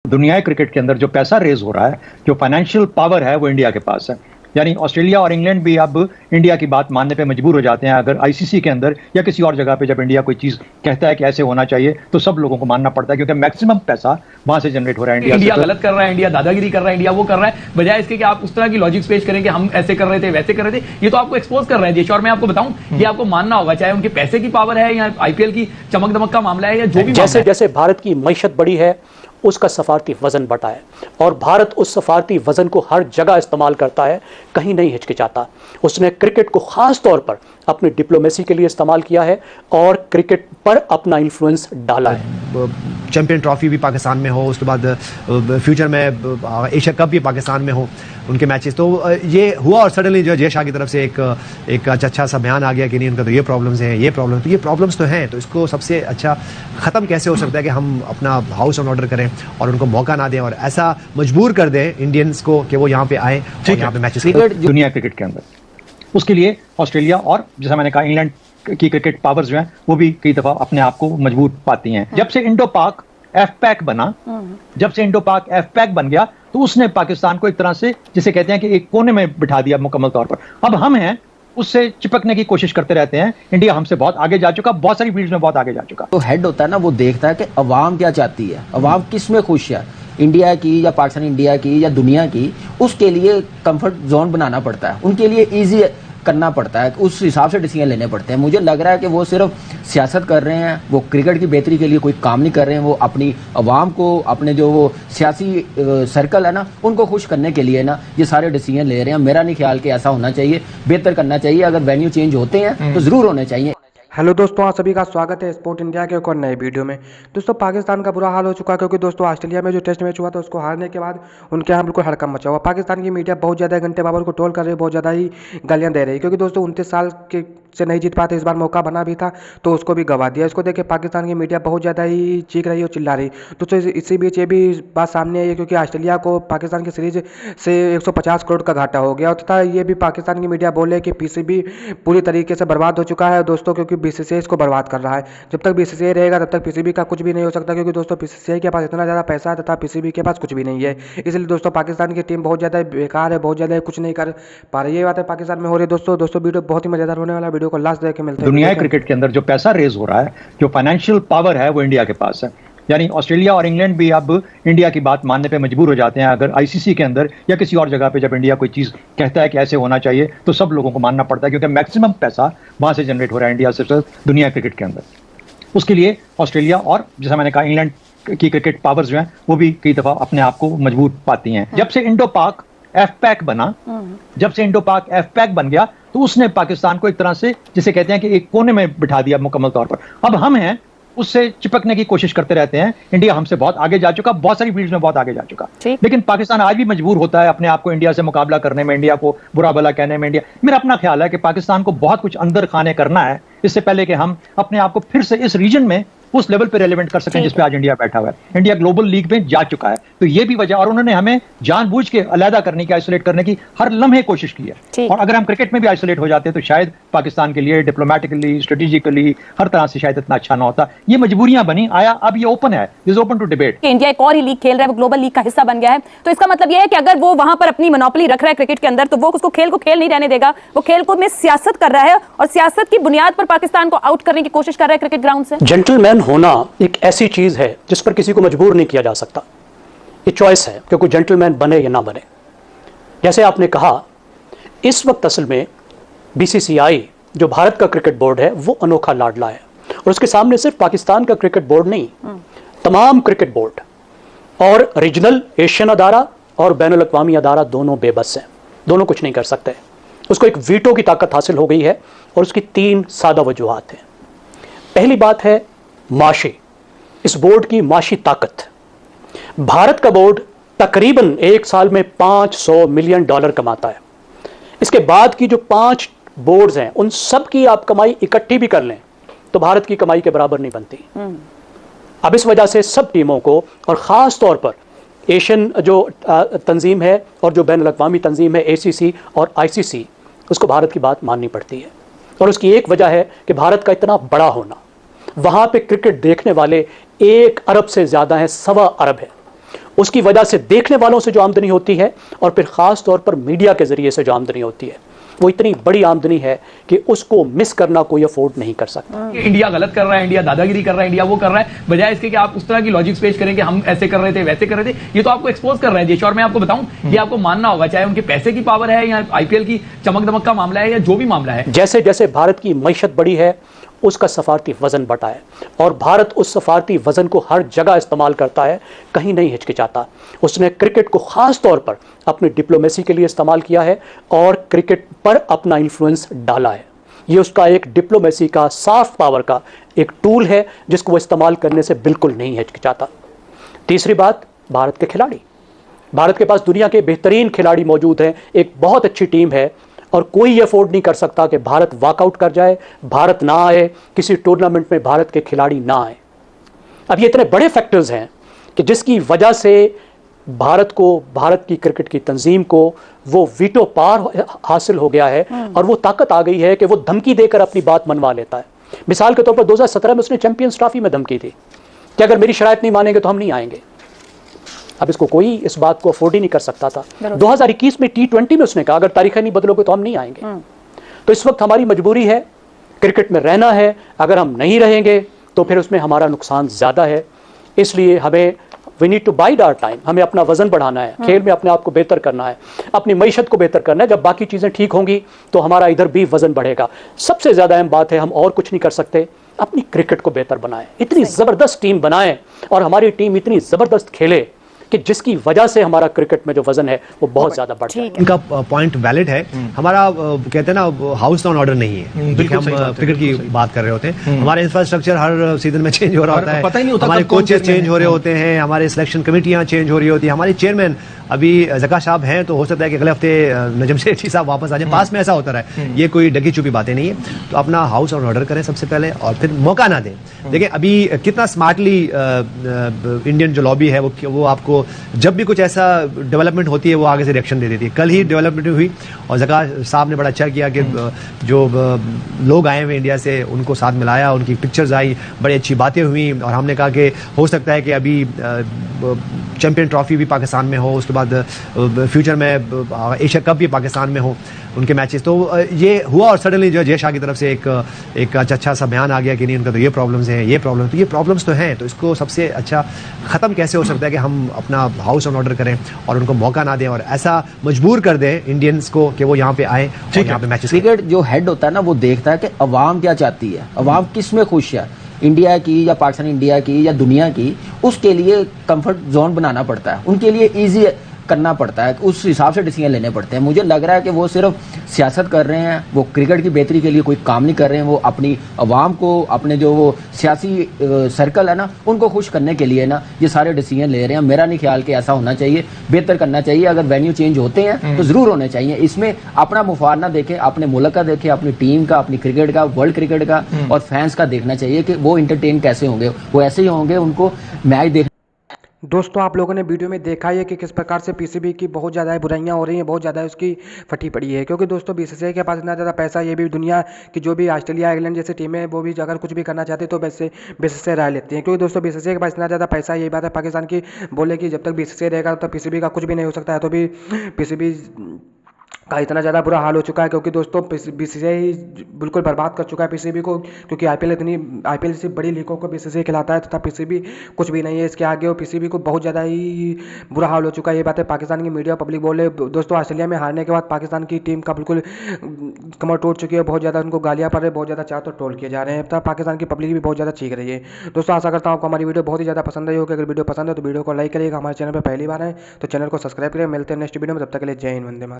दुनिया क्रिकेट के अंदर जो पैसा रेज हो रहा है, जो फाइनेंशियल पावर है, वो इंडिया के पास है। यानी ऑस्ट्रेलिया और इंग्लैंड भी अब इंडिया की बात मानने पे मजबूर हो जाते हैं। अगर आईसीसी के अंदर या किसी और जगह पे जब इंडिया कोई चीज कहता है कि ऐसे होना चाहिए, तो सब लोगों को मानना पड़ता है, क्योंकि मैक्सिमम पैसा वहां से जनरेट हो रहा है। इंडिया गलत कर रहा है, इंडिया दादागिरी कर रहा है, इंडिया वो कर रहा है, बजाय इसके कि आप उस तरह की लॉजिक्स पेश करें कि हम ऐसे कर रहे थे, वैसे कर रहे थे। ये तो आपको एक्सपोज कर रहा है देश। और मैं आपको बताऊं, ये आपको मानना होगा, चाहे उनके पैसे की पावर है या आईपीएल की चमक दमक का मामला है या जो भी। जैसे जैसे भारत की मईशत बढ़ी है, उसका सफारती वजन बढ़ा है और भारत उस सफारती वजन को हर जगह इस्तेमाल करता है, कहीं नहीं हिचकिचाता। उसने क्रिकेट को खास तौर पर अपनी डिप्लोमेसी के लिए इस्तेमाल किया है और क्रिकेट पर अपना इन्फ्लुएंस डाला है। चैंपियन ट्रॉफी भी पाकिस्तान में हो, उसके बाद फ्यूचर में एशिया कप भी पाकिस्तान में हो उनके मैचेस, तो ये हुआ। और सडनली जो जय शाह की तरफ से एक अच्छा सा बयान आ गया कि नहीं, उनका तो ये प्रॉब्लम्स हैं, ये प्रॉब्लम, तो ये प्रॉब्लम्स तो हैं, तो इसको सबसे अच्छा ख़त्म कैसे हो सकता है कि हम अपना हाउस ऑन ऑर्डर करें और उनको मौका ना दें और ऐसा मजबूर कर दें इंडियंस को कि वो यहाँ पे आए और यहाँ पे मैचेस खेलें दुनिया क्रिकेट के अंदर। उसके लिए ऑस्ट्रेलिया और जैसा मैंने कहा इंग्लैंड की क्रिकेट पावर्स जो हैं, वो भी कई दफा अपने आप को मजबूत पाती हैं। जब से इंडो पाक एफपैक बना, जब से इंडो पाक एफपैक बन गया, तो उसने पाकिस्तान को एक तरह से जिसे कहते हैं कि एक कोने में बिठा दिया मुकम्मल तौर पर। अब हम हैं उससे चिपकने की कोशिश करते रहते हैं। इंडिया हमसे बहुत आगे जा चुका, बहुत सारी फील्ड्स में बहुत आगे जा चुका। तो हेड होता है ना, वो देखता है कि अवाम क्या चाहती है, अवाम किस में खुश है, इंडिया की या पाकिस्तान इंडिया की या दुनिया की। उसके लिए कंफर्ट जोन बनाना पड़ता है, उनके लिए ईजी करना पड़ता है, उस हिसाब से डिसीजन लेने पड़ते हैं। मुझे लग रहा है कि वो सिर्फ सियासत कर रहे हैं, वो क्रिकेट की बेहतरी के लिए कोई काम नहीं कर रहे हैं। वो अपनी अवाम को, अपने जो वो सियासी सर्कल है ना, उनको खुश करने के लिए ना ये सारे डिसीजन ले रहे हैं। मेरा नहीं ख्याल कि ऐसा होना चाहिए, बेहतर करना चाहिए। अगर वेन्यू चेंज होते हैं तो ज़रूर होने चाहिए। हेलो दोस्तों, आप सभी का स्वागत है स्पोर्ट इंडिया के एक और नए वीडियो में। दोस्तों, पाकिस्तान का बुरा हाल हो चुका है, क्योंकि दोस्तों ऑस्ट्रेलिया में जो टेस्ट मैच हुआ था उसको हारने के बाद उनके यहाँ बिल्कुल हड़कंप मचा हुआ। पाकिस्तान की मीडिया बहुत ज़्यादा घंटे बाबर को ट्रोल कर रही है, बहुत ज़्यादा ही गालियाँ दे रही है, क्योंकि दोस्तों 29 साल के से नहीं जीत पाते, इस बार मौका बना भी था तो उसको भी गवा दिया। इसको देख पाकिस्तान की मीडिया बहुत ज़्यादा ही चीख रही है और चिल्ला रही। दोस्तों इसी बीच ये भी बात सामने आई है, क्योंकि ऑस्ट्रेलिया को पाकिस्तान की सीरीज से 150 करोड़ का घाटा हो गया, तथा ये भी पाकिस्तान की मीडिया बोले कि पीसीबी पूरी तरीके से बर्बाद हो चुका है दोस्तों, क्योंकि बीसीसीआई इसको बर्बाद कर रहा है। जब तक बीसीसीआई रहेगा तब तक पीसीबी का कुछ भी नहीं हो सकता, क्योंकि दोस्तों पीसीसीआई के पास इतना ज़्यादा पैसा है तथा पीसीबी के पास कुछ भी नहीं है। इसलिए दोस्तों पाकिस्तान की टीम बहुत ज़्यादा बेकार है, बहुत ज़्यादा कुछ नहीं कर पा रही है। ये बात है पाकिस्तान में हो रही है। दोस्तों वीडियो बहुत ही मजेदार होने वाला, वीडियो को लास्ट देख के मिलते हैं। दुनिया क्रिकेट के अंदर जो पैसा रेज हो रहा है, जो फाइनेंशियल पावर है, वो इंडिया के पास है। यानी ऑस्ट्रेलिया और इंग्लैंड भी अब इंडिया की बात मानने पे मजबूर हो जाते हैं। अगर आईसीसी के अंदर या किसी और जगह पे जब इंडिया कोई चीज कहता है कि ऐसे होना चाहिए, तो सब लोगों को मानना पड़ता है, क्योंकि मैक्सिमम पैसा वहां से जनरेट हो रहा है इंडिया से दुनिया क्रिकेट के अंदर। उसके लिए ऑस्ट्रेलिया और जैसा मैंने कहा इंग्लैंड की क्रिकेट पावर्स जो हैं, वो भी कई दफा अपने आप को मजबूत पाती हैं। जब से इंडो पाक एफपैक बना, जब से इंडो पाक एफपैक बन गया, तो उसने पाकिस्तान को एक तरह से जिसे कहते हैं कि एक कोने में बिठा दिया मुकम्मल तौर पर। अब हम हैं उससे चिपकने की कोशिश करते रहते हैं। इंडिया हमसे बहुत आगे जा चुका, बहुत सारी फील्ड्स में बहुत आगे जा चुका, लेकिन पाकिस्तान आज भी मजबूर होता है अपने आप को इंडिया से मुकाबला करने में, इंडिया को बुरा भला कहने में। मेरा अपना ख्याल है कि पाकिस्तान को बहुत कुछ अंदर खाने करना है, इससे पहले कि हम अपने आप को फिर से इस रीजन में उस लेवल पे रेलेवेंट कर सकें जिस पे आज इंडिया बैठा हुआ है। इंडिया ग्लोबल लीग में जा चुका है, तो ये भी वजह, और उन्होंने हमें जानबूझ के अलग करने की, आइसोलेट करने की हर लम्हे कोशिश की है। और अगर हम क्रिकेट में भी आइसोलेट हो जाते तो शायद पाकिस्तान के लिए डिप्लोमेटिकली, स्ट्रेटेजिकली, हर तरह से शायद इतना अच्छा ना होता। ये मजबूरियां बनी, आया, अब ये ओपन है, is open to debate. India एक और ही लीग खेल रहा है, वो ग्लोबल लीग का हिस्सा बन गया है, तो इसका मतलब यह है कि अगर वो वहां पर अपनी मोनोपोली रख रहा है क्रिकेट के अंदर, तो वो उसको खेल को खेल नहीं रहने देगा। वो खेल को में सियासत कर रहा है और सियासत की बुनियाद पर पाकिस्तान को आउट करने की कोशिश कर रहा है क्रिकेट ग्राउंड से। जेंटलमैन होना एक ऐसी चीज है जिस पर किसी को मजबूर नहीं किया जा सकता। ये चॉइस है कि कोई जेंटलमैन बने या ना बने। जैसे आपने कहा, इस वक्त असल में बीसीसीआई जो भारत का क्रिकेट बोर्ड है, वो अनोखा लाडला है, और उसके सामने सिर्फ पाकिस्तान का क्रिकेट बोर्ड नहीं, तमाम क्रिकेट बोर्ड और रीजनल एशियन अदारा और बैनुल अक़वामी अदारा दोनों बेबस हैं, दोनों कुछ नहीं कर सकते। उसको एक वीटो की ताकत हासिल हो गई है, और उसकी 3 सादा वजूहात हैं। पहली बात है माशी, इस बोर्ड की माशी ताकत। भारत का बोर्ड तकरीबन एक साल में $500 मिलियन कमाता है। इसके बाद की जो 5 बोर्ड्स हैं, उन सब की आप कमाई इकट्ठी भी कर लें तो भारत की कमाई के बराबर नहीं बनती। अब इस वजह से सब टीमों को, और ख़ास तौर पर एशियन जो तंजीम है और जो बैनुल अक़वामी तंजीम है, ACC और ICC, उसको भारत की बात माननी पड़ती है। और उसकी एक वजह है कि भारत का इतना बड़ा होना। वहाँ पे क्रिकेट देखने वाले 1 अरब से ज़्यादा हैं, 1.25 अरब है। उसकी वजह से देखने वालों से जो आमदनी होती है और फिर ख़ास तौर पर मीडिया के ज़रिए से जो आमदनी होती है, वो इतनी बड़ी आमदनी है कि उसको मिस करना कोई अफोर्ड नहीं कर सकता। इंडिया गलत कर रहा है, इंडिया दादागिरी कर रहा है, इंडिया वो कर रहा है, बजाय इसके कि आप उस तरह की लॉजिक्स पेश करें कि हम ऐसे कर रहे थे वैसे कर रहे थे। ये तो आपको एक्सपोज कर रहा है देश। और मैं आपको बताऊं, ये आपको मानना होगा, चाहे उनके पैसे की पावर है या आईपीएल की चमक दमक का मामला है या जो भी मामला है। जैसे जैसे भारत की मईशत बढ़ी है, उसका सफारती वजन बढ़ा है और भारत उस सफारती वजन को हर जगह इस्तेमाल करता है, कहीं नहीं हिचकिचाता। उसने क्रिकेट को खास तौर पर अपनी डिप्लोमेसी के लिए इस्तेमाल किया है और क्रिकेट पर अपना इन्फ्लुएंस डाला है। ये उसका एक डिप्लोमेसी का, सॉफ्ट पावर का एक टूल है जिसको वो इस्तेमाल करने से बिल्कुल नहीं हिचकिचाता। तीसरी बात, भारत के खिलाड़ी। भारत के पास दुनिया के बेहतरीन खिलाड़ी मौजूद हैं, एक बहुत अच्छी टीम है और कोई ये अफोर्ड नहीं कर सकता कि भारत वॉकआउट कर जाए, भारत ना आए, किसी टूर्नामेंट में भारत के खिलाड़ी ना आए। अब ये इतने बड़े फैक्टर्स हैं कि जिसकी वजह से भारत को, भारत की क्रिकेट की तंजीम को वो वीटो पावर हासिल हो गया है और वो ताकत आ गई है कि वो धमकी देकर अपनी बात मनवा लेता है। मिसाल के तौर पर 2017 में उसने चैंपियंस ट्रॉफी में धमकी दी कि अगर मेरी शराइत नहीं मानेंगे तो हम नहीं आएंगे। अब इसको कोई इस बात को अफोर्ड ही नहीं कर सकता था। 2021 में T20 में उसने कहा अगर तारीखें नहीं बदलोगे तो हम नहीं आएंगे। तो इस वक्त हमारी मजबूरी है, क्रिकेट में रहना है। अगर हम नहीं रहेंगे तो फिर उसमें हमारा नुकसान ज़्यादा है। इसलिए हमें we need to bide our time, हमें अपना वजन बढ़ाना है, खेल में अपने आप को बेहतर करना है, अपनी मईशत को बेहतर करना है। जब बाकी चीज़ें ठीक होंगी तो हमारा इधर भी वजन बढ़ेगा। सबसे ज़्यादा अहम बात है, हम और कुछ नहीं कर सकते, अपनी क्रिकेट को बेहतर बनाएं, इतनी ज़बरदस्त टीम बनाएं और हमारी टीम इतनी ज़बरदस्त खेले कि जिसकी वजह से हमारा क्रिकेट में जो वजन है वो बहुत ज्यादा बढ़ जाए। इनका पॉइंट वैलिड है। हमारा कहते हैं ना, हाउस ऑन ऑर्डर नहीं है। देखिए, हम क्रिकेट की बात कर रहे होते हैं, हमारा इंफ्रास्ट्रक्चर हर सीजन में चेंज हो रहा होता है, पता ही नहीं होता हमारे कब कौन कोचेस चेयरमैन चेंज हो रहे होते हैं, हमारे सिलेक्शन कमेटियां चेंज हो रही होती है, हमारे चेयरमैन अभी जका साहब हैं तो हो सकता है कि अगले हफ्ते नजम सेठी साहब वापस आ जाए। पास में ऐसा होता रहा है, ये कोई डगी चुपी बातें नहीं है। तो अपना हाउस ऑन ऑर्डर करें सबसे पहले और फिर मौका ना दें। देखिए अभी कितना स्मार्टली इंडियन जो लॉबी है वो आपको जब भी कुछ ऐसा डेवलपमेंट होती है वो आगे से रिएक्शन दे देती है। कल ही डेवलपमेंट हुई और जका साहब ने बड़ा अच्छा किया कि जो लोग आए हुए इंडिया से उनको साथ मिलाया, उनकी पिक्चर्स आई, बड़ी अच्छी बातें हुई और हमने कहा कि हो सकता है कि अभी चैंपियन ट्रॉफी भी पाकिस्तान में हो, उसके बाद फ्यूचर में एशिया कप भी पाकिस्तान में हो उनके मैचेस। तो ये हुआ और सडनली जो जय शाह की तरफ से एक अच्छा सा बयान आ गया कि नहीं, उनका तो ये प्रॉब्लम्स हैं, ये प्रॉब्लम्स तो हैं। तो इसको सबसे अच्छा ख़त्म कैसे हो सकता है कि हम अपना हाउस ऑन ऑर्डर करें और उनको मौका ना दें और ऐसा मजबूर कर दें इंडियंस को कि वो यहाँ पे आए और यहाँ पे मैचेस। क्रिकेट जो हेड होता है ना, वो देखता है कि अवाम क्या चाहती है, अवाम किस में खुश है, इंडिया की या पाकिस्तान इंडिया की या दुनिया की। उसके लिए कंफर्ट जोन बनाना पड़ता है, उनके लिए ईजी करना पड़ता है, उस हिसाब से डिसीजन लेने पड़ते हैं। मुझे लग रहा है कि वो सिर्फ सियासत कर रहे हैं, वो क्रिकेट की बेहतरी के लिए कोई काम नहीं कर रहे हैं। वो अपनी अवाम को, अपने जो वो सियासी सर्कल है ना, उनको खुश करने के लिए ना ये सारे डिसीजन ले रहे हैं। मेरा नहीं ख्याल कि ऐसा होना चाहिए, बेहतर करना चाहिए। अगर वेन्यू चेंज होते हैं तो जरूर होने चाहिए। इसमें अपना मुफाद ना देखें, अपने मुल्क का देखें, अपनी टीम का, अपनी क्रिकेट का, वर्ल्ड क्रिकेट का और फैंस का देखना चाहिए कि वो इंटरटेन कैसे होंगे। वो ऐसे ही होंगे, उनको मैच देख। दोस्तों आप लोगों ने वीडियो में देखा है कि किस प्रकार से पीसीबी की बहुत ज़्यादा बुराइयां हो रही हैं, बहुत ज़्यादा उसकी फटी पड़ी है। क्योंकि दोस्तों बीसीसीआई के पास इतना ज़्यादा पैसा, ये भी दुनिया की जो भी ऑस्ट्रेलिया, इंग्लैंड जैसी टीमें वो भी अगर कुछ भी करना चाहते तो वैसे बीसीसीआई राय लेती हैं। क्योंकि दोस्तों बीसीसीआई के पास इतना ज़्यादा पैसा, यही बात है पाकिस्तान की, बोले कि जब तक बीसीसीआई रहेगा तब तक पीसीबी का कुछ भी नहीं हो सकता है। तो भी पीसीबी का इतना ज़्यादा बुरा हाल हो चुका है क्योंकि दोस्तों बीसीसीआई बिल्कुल बर्बाद कर चुका है पीसीबी को। क्योंकि आईपीएल जैसी बड़ी लीगों को बीसीसीआई खिलाता है तथा पीसीबी कुछ भी नहीं है इसके आगे। और पीसीबी को बहुत ज़्यादा ही बुरा हाल हो चुका है। ये बातें पाकिस्तान की मीडिया पब्लिक बोले। दोस्तों ऑस्ट्रेलिया में हारने के बाद पाकिस्तान की टीम का बिल्कुल कमर टूट चुकी है, बहुत ज़्यादा उनको गालियाँ पड़ रही है, बहुत ज़्यादा चार तो ट्रोल किए जा रहे हैं। तथा पाकिस्तान की पब्लिक भी बहुत ज़्यादा चीख रही है। दोस्तों आशा करता हूँ आपको हमारी वीडियो बहुत ही ज़्यादा पसंद आई होगी। अगर वीडियो पसंद है तो वीडियो को लाइक करिएगा, हमारे चैनल पर पहली बार है तो चैनल को सब्सक्राइब करिएगा। मिलते हैं नेक्स्ट वीडियो में, तब तक के लिए जय हिंद, वंदे मातरम।